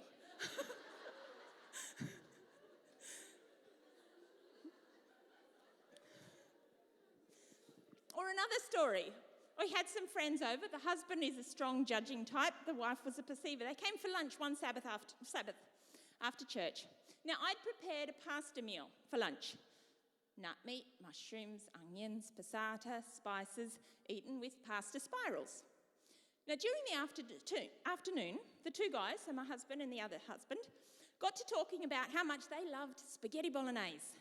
Or another story. We had some friends over. The husband is a strong judging type. The wife was a perceiver. They came for lunch one Sabbath after church. Now, I'd prepared a pasta meal for lunch. Nut meat, mushrooms, onions, passata, spices, eaten with pasta spirals. Now, during the afternoon, the two guys, so my husband and the other husband, got to talking about how much they loved spaghetti bolognese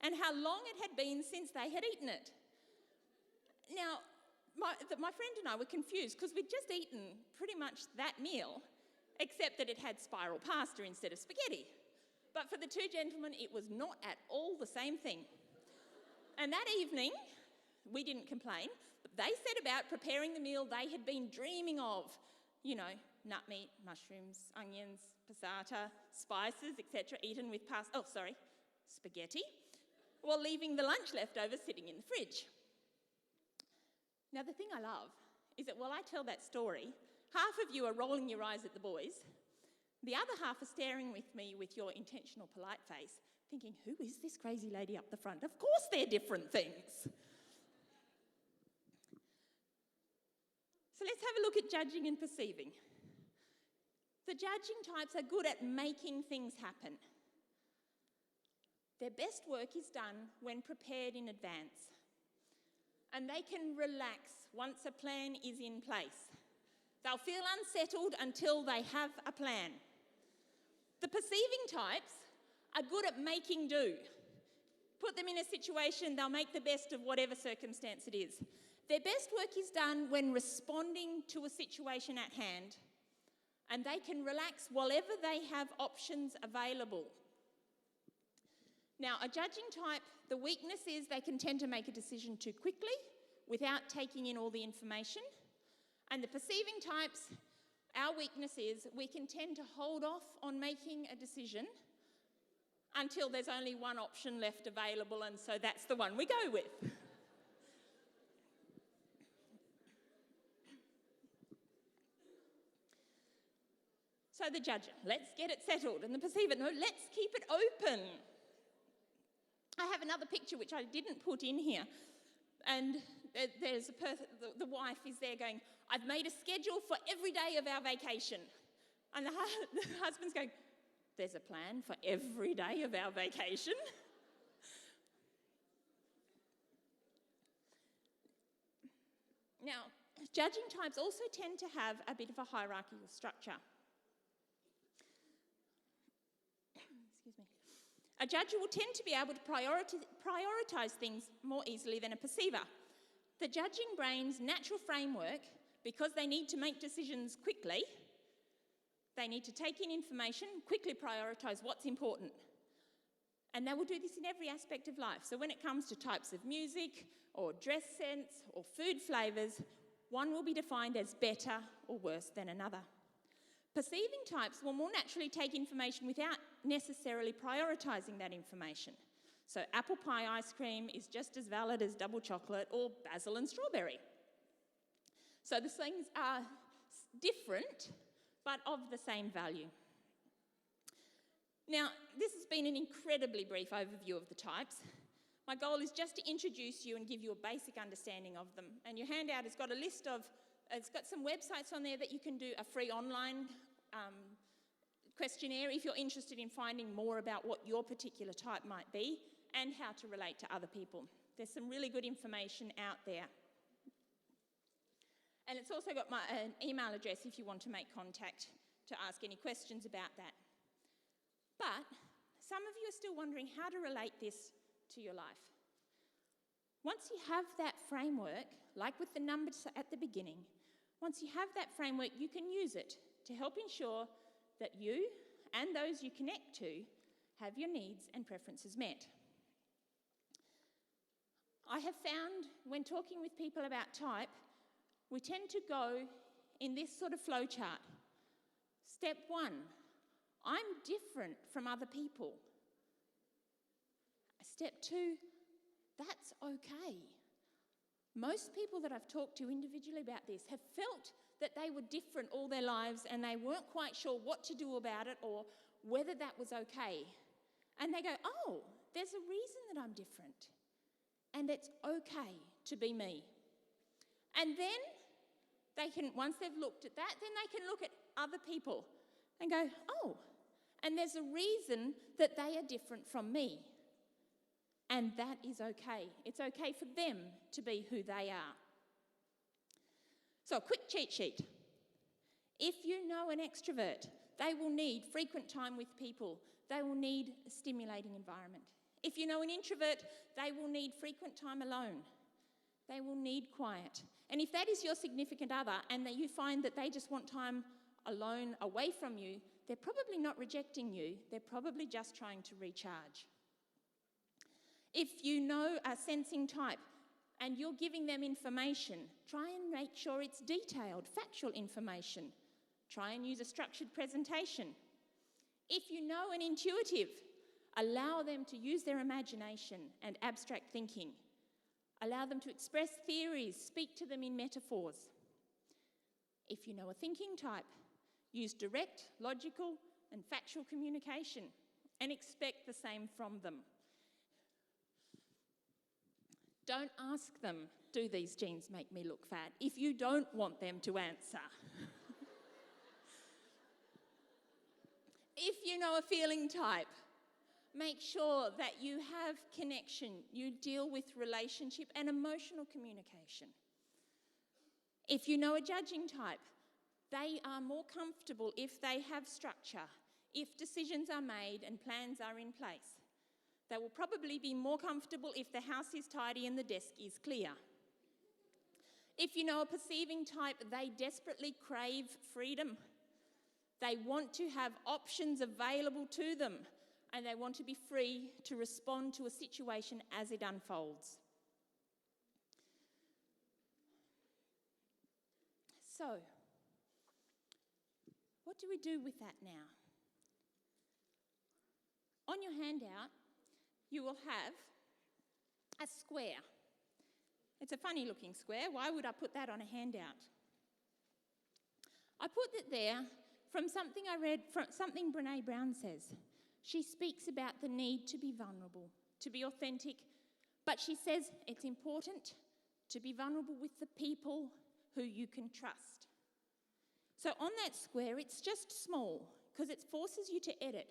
and how long it had been since they had eaten it. Now, my friend and I were confused because we'd just eaten pretty much that meal, except that it had spiral pasta instead of spaghetti. But for the two gentlemen, it was not at all the same thing. And that evening, we didn't complain, but they set about preparing the meal they had been dreaming of. You know, nut meat, mushrooms, onions, passata, spices, etc., eaten with spaghetti, while leaving the lunch leftovers sitting in the fridge. Now, the thing I love is that while I tell that story, half of you are rolling your eyes at the boys, the other half are staring with me with your intentional polite face, thinking, who is this crazy lady up the front? Of course they're different things. So let's have a look at judging and perceiving. The judging types are good at making things happen. Their best work is done when prepared in advance. And they can relax once a plan is in place. They'll feel unsettled until they have a plan. The perceiving types are good at making do. Put them in a situation, they'll make the best of whatever circumstance it is. Their best work is done when responding to a situation at hand, and they can relax whenever they have options available. Now, a judging type, the weakness is they can tend to make a decision too quickly without taking in all the information. And the perceiving types, our weakness is we can tend to hold off on making a decision until there's only one option left available, and so that's the one we go with. So the judger, let's get it settled. And the perceiver, no, let's keep it open. I have another picture which I didn't put in here. And there's the wife is there going, I've made a schedule for every day of our vacation. And the husband's going, there's a plan for every day of our vacation? Now, judging types also tend to have a bit of a hierarchical structure. Excuse me. A judger will tend to be able to prioritise things more easily than a perceiver. The judging brain's natural framework, because they need to make decisions quickly, they need to take in information, quickly prioritise what's important. And they will do this in every aspect of life. So when it comes to types of music or dress sense or food flavours, one will be defined as better or worse than another. Perceiving types will more naturally take information without necessarily prioritising that information. So apple pie ice cream is just as valid as double chocolate or basil and strawberry. So the things are different, but of the same value. Now, this has been an incredibly brief overview of the types. My goal is just to introduce you and give you a basic understanding of them. And your handout has got a list of, it's got some websites on there that you can do a free online questionnaire if you're interested in finding more about what your particular type might be and how to relate to other people. There's some really good information out there. And it's also got an email address if you want to make contact to ask any questions about that. But some of you are still wondering how to relate this to your life. Once you have that framework, like with the numbers at the beginning, once you have that framework, you can use it to help ensure that you and those you connect to have your needs and preferences met. I have found when talking with people about type, we tend to go in this sort of flow chart. Step 1, I'm different from other people. Step 2, that's okay. Most people that I've talked to individually about this have felt that they were different all their lives and they weren't quite sure what to do about it or whether that was okay. And they go, oh, there's a reason that I'm different. And it's okay to be me. And then they can, once they've looked at that, then they can look at other people and go, oh, and there's a reason that they are different from me. And that is okay. It's okay for them to be who they are. So a quick cheat sheet. If you know an extrovert, they will need frequent time with people. They will need a stimulating environment. If you know an introvert, they will need frequent time alone. They will need quiet. And if that is your significant other and that you find that they just want time alone away from you, they're probably not rejecting you. They're probably just trying to recharge. If you know a sensing type and you're giving them information, try and make sure it's detailed, factual information. Try and use a structured presentation. If you know an intuitive, allow them to use their imagination and abstract thinking. Allow them to express theories, speak to them in metaphors. If you know a thinking type, use direct, logical, and factual communication and expect the same from them. Don't ask them, do these jeans make me look fat? If you don't want them to answer. If you know a feeling type, make sure that you have connection. You deal with relationship and emotional communication. If you know a judging type, they are more comfortable if they have structure, if decisions are made and plans are in place. They will probably be more comfortable if the house is tidy and the desk is clear. If you know a perceiving type, they desperately crave freedom. They want to have options available to them, and they want to be free to respond to a situation as it unfolds. So, what do we do with that now? On your handout, you will have a square. It's a funny looking square. Why would I put that on a handout? I put it there from something I read, from something Brené Brown says. She speaks about the need to be vulnerable, to be authentic, but she says it's important to be vulnerable with the people who you can trust. So on that square, it's just small because it forces you to edit.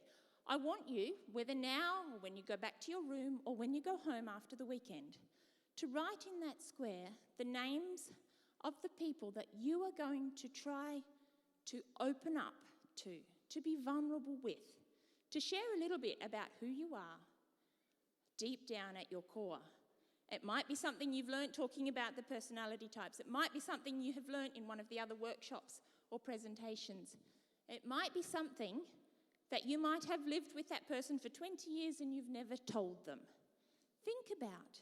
I want you, whether now or when you go back to your room or when you go home after the weekend, to write in that square the names of the people that you are going to try to open up to be vulnerable with, to share a little bit about who you are deep down at your core. It might be something you've learnt talking about the personality types. It might be something you have learnt in one of the other workshops or presentations. It might be something that you might have lived with that person for 20 years and you've never told them. Think about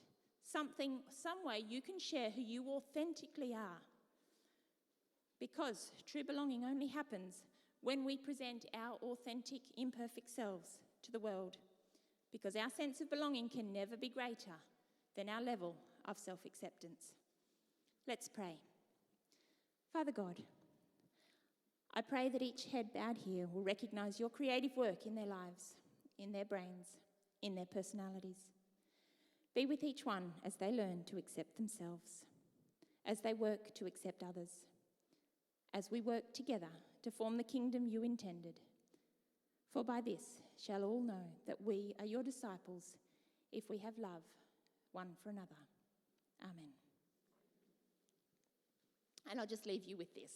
something, some way you can share who you authentically are. Because true belonging only happens when we present our authentic, imperfect selves to the world. Because our sense of belonging can never be greater than our level of self-acceptance. Let's pray. Father God, I pray that each head bowed here will recognise your creative work in their lives, in their brains, in their personalities. Be with each one as they learn to accept themselves, as they work to accept others, as we work together to form the kingdom you intended. For by this shall all know that we are your disciples if we have love one for another. Amen. And I'll just leave you with this.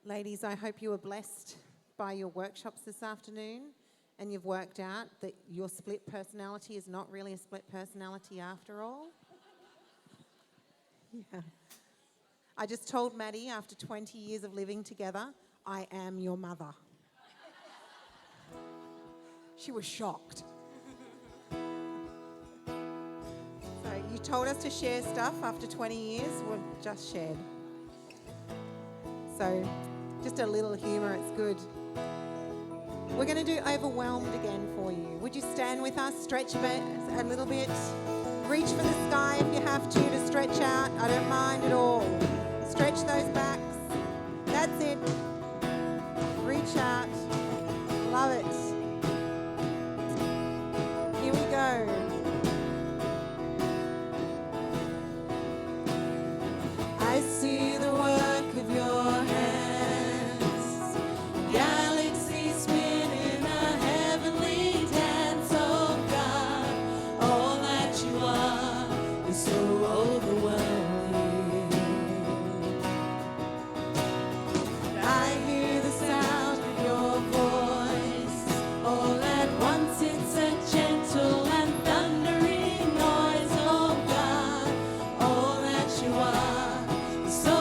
Ladies, I hope you were blessed by your workshops this afternoon and you've worked out that your split personality is not really a split personality after all. Yeah. I just told Maddie after 20 years of living together, I am your mother. She was shocked. So you told us to share stuff after 20 years, we've just shared. So just a little humour, it's good. We're going to do overwhelmed again for you. Would you stand with us, stretch a little bit, reach for the sky if you have to stretch out. I don't mind at all. Stretch those backs. That's it. Reach out. Love it. Here we go. I see the work of your hands, galaxies spinning a heavenly dance. Oh God, all that you are is so overwhelming. I hear the sound of your voice, all at once it's a gentle and thundering noise. Oh God, all that you are is so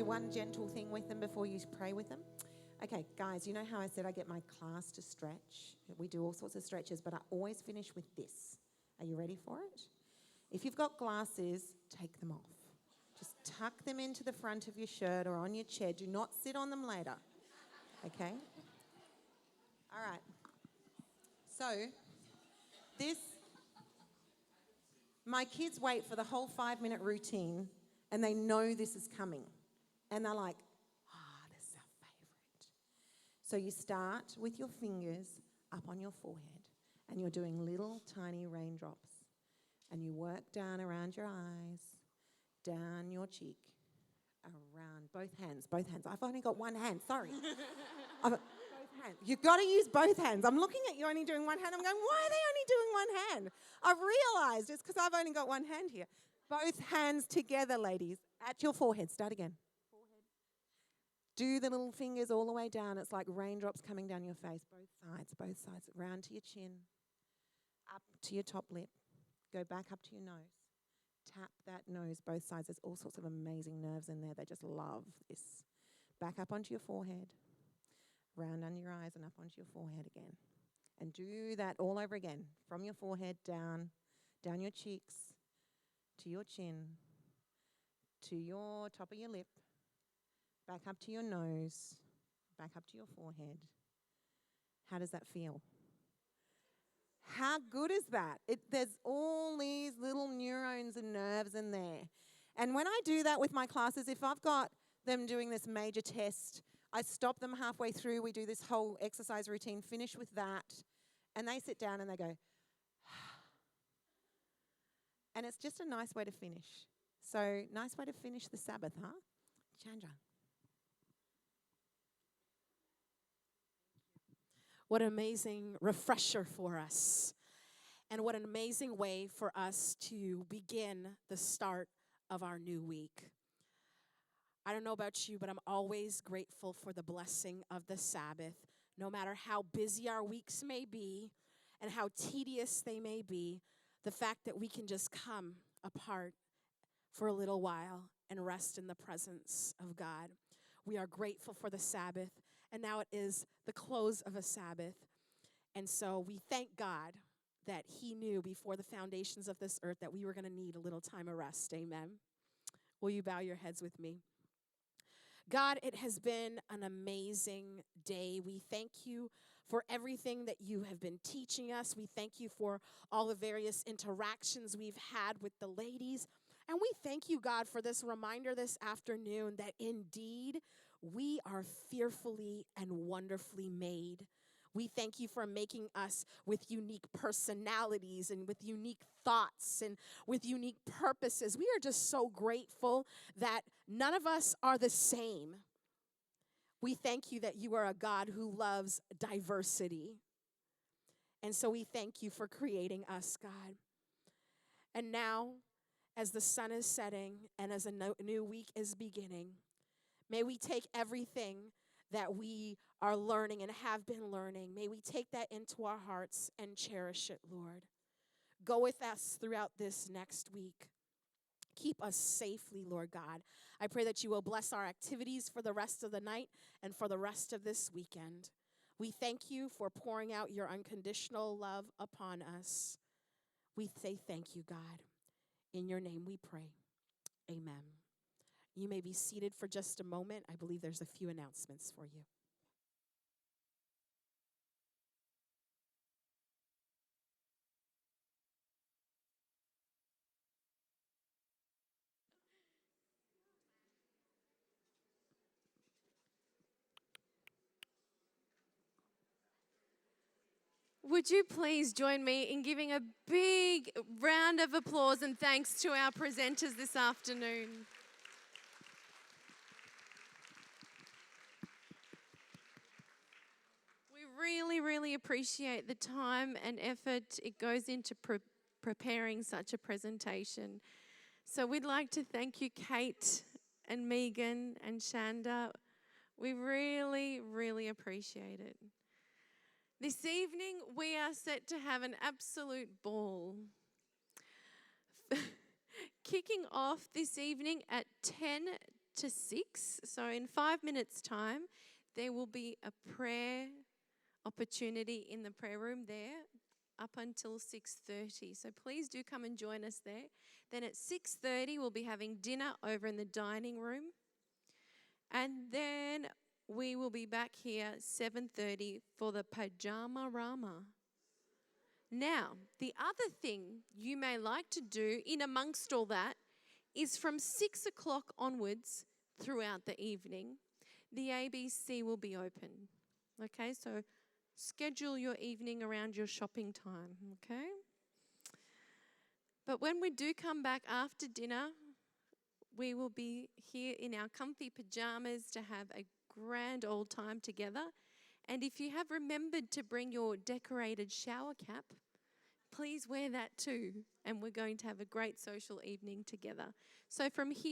do one gentle thing with them before you pray with them. Okay, guys, you know how I said I get my class to stretch? We do all sorts of stretches, but I always finish with this. Are you ready for it? If you've got glasses, take them off. Just tuck them into the front of your shirt or on your chair. Do not sit on them later. Okay? All right. So, my kids wait for the whole 5-minute routine and they know this is coming. And they're like, this is our favourite. So you start with your fingers up on your forehead and you're doing little tiny raindrops. And you work down around your eyes, down your cheek, around both hands. I've only got one hand, sorry. Both hands. You've got to use both hands. I'm looking at you only doing one hand. I'm going, why are they only doing one hand? I've realised it's because I've only got one hand here. Both hands together, ladies, at your forehead. Start again. Forehead. Do the little fingers all the way down. It's like raindrops coming down your face. Both sides. Round to your chin, up to your top lip. Go back up to your nose. Tap that nose, both sides. There's all sorts of amazing nerves in there. They just love this. Back up onto your forehead. Round under your eyes and up onto your forehead again. And do that all over again. From your forehead down your cheeks, to your chin, to your top of your lip, back up to your nose, back up to your forehead. How does that feel? How good is that? There's all these little neurons and nerves in there. And when I do that with my classes, if I've got them doing this major test, I stop them halfway through. We do this whole exercise routine, finish with that, and they sit down and they go, and it's just a nice way to finish. So, nice way to finish the Sabbath, huh? Chandra. What an amazing refresher for us. And what an amazing way for us to begin the start of our new week. I don't know about you, but I'm always grateful for the blessing of the Sabbath. No matter how busy our weeks may be and how tedious they may be, the fact that we can just come apart for a little while and rest in the presence of God. We are grateful for the Sabbath, and now it is the close of a Sabbath. And so we thank God that He knew before the foundations of this earth that we were going to need a little time of rest. Amen. Will you bow your heads with me? God, it has been an amazing day. We thank you for everything that you have been teaching us. We thank you for all the various interactions we've had with the ladies. And we thank you, God, for this reminder this afternoon that indeed we are fearfully and wonderfully made. We thank you for making us with unique personalities and with unique thoughts and with unique purposes. We are just so grateful that none of us are the same. We thank you that you are a God who loves diversity. And so we thank you for creating us, God. And now, as the sun is setting and as a new week is beginning, may we take everything that we are learning and have been learning. May we take that into our hearts and cherish it, Lord. Go with us throughout this next week. Keep us safely, Lord God. I pray that you will bless our activities for the rest of the night and for the rest of this weekend. We thank you for pouring out your unconditional love upon us. We say thank you, God. In your name we pray. Amen. You may be seated for just a moment. I believe there's a few announcements for you. Would you please join me in giving a big round of applause and thanks to our presenters this afternoon? We really appreciate the time and effort it goes into preparing such a presentation. So we'd like to thank you, Kate and Megan and Shanda. We really appreciate it. This evening, we are set to have an absolute ball. Kicking off this evening at 10 to 6. So in 5 minutes' time, there will be a prayer opportunity in the prayer room there up until 6:30. So please do come and join us there. Then at 6:30, we'll be having dinner over in the dining room. And then we will be back here at 7:30 for the Pajama Rama. Now, the other thing you may like to do in amongst all that is from 6 o'clock onwards throughout the evening, the ABC will be open. Okay, so schedule your evening around your shopping time, okay? But when we do come back after dinner, we will be here in our comfy pajamas to have a grand old time together. And if you have remembered to bring your decorated shower cap, please wear that too. And we're going to have a great social evening together. So from here,